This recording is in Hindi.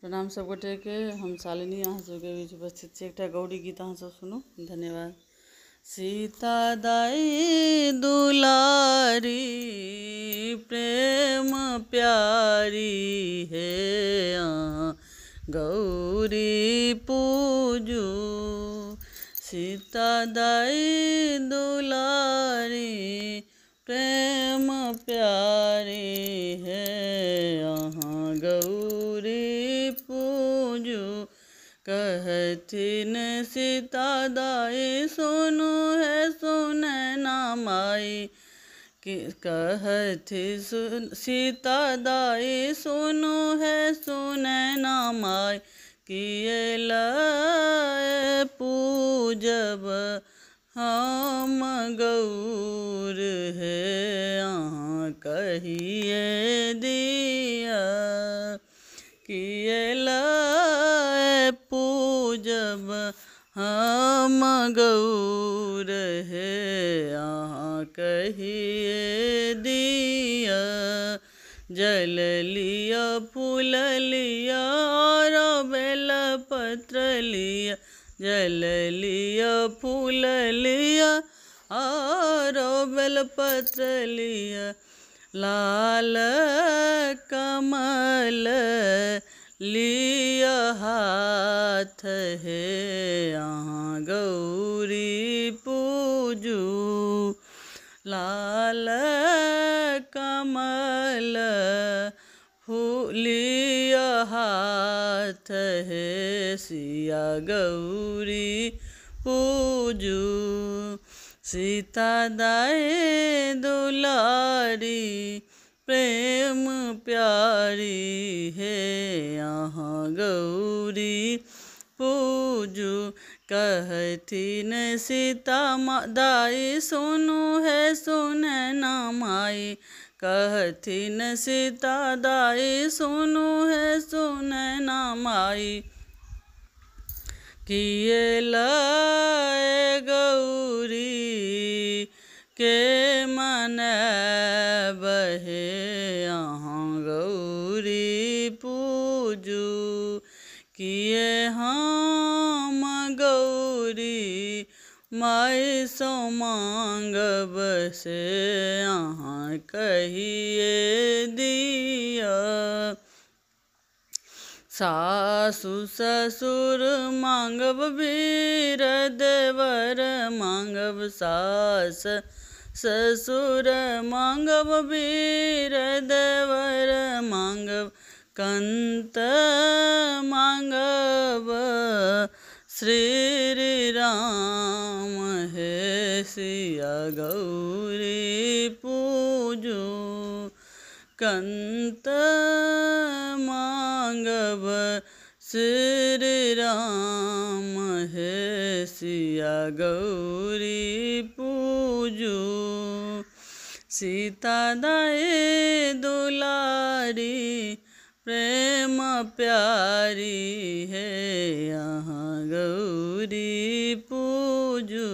प्रणाम सब गोटे के। हम शालिनी अहाँ सबके बीच उपस्थित छी। एकटा गौड़ी गीत अहाँ सब सुनू। धन्यवाद। सीता दाई दुलारी प्रेम प्यारी हे अहाँ गौरी पूजू। सीता दाई दुलारी प्रेम प्यारी है अहाँ गौरी पूजू। कहथिन सीता दाई सुनु है सुनै ना माई। कहथि सीता दाई सुनु है सुनै ना माई। किए लय पूजब हम गौर है अहाँ कहिए दिया। किए लय पूजब हम गौर है अहाँ कहिए दिया। जल लिया फूल लिया और बेल पत्र लिया। जल लिया फूल लिया और बेल पत्र लिया। लाल कमल लिया हाथ है अहाँ गौरी पूजू। लाल कमल लिया हाथ है सिया गौरी पूजू। सीता दाई दुलारी प्रेम प्यारी है अहाँ गौरी पूजू। कहथिन सीता दाई सुनु है सुनै ना माई। कहथिन सीता दाई सुनु है सुनै ना माई। किए लय गौरी के मनैब हे अहाँ गौरी पूजू। किए हम गौरी माई सो मांगब से अहाँ कहिए दिया। सासु ससुर मांगब वीर देवर मांगब। सास ससुर मांगब वीर देवर मांगब। कंत मांगब श्री राम है सिया गौरी पूजू। कंत मांगब श्री राम है सिया गौरी पूजू। सीता दाई दुलारी प्रेम प्यारी है अहाँ गौरी पूजू।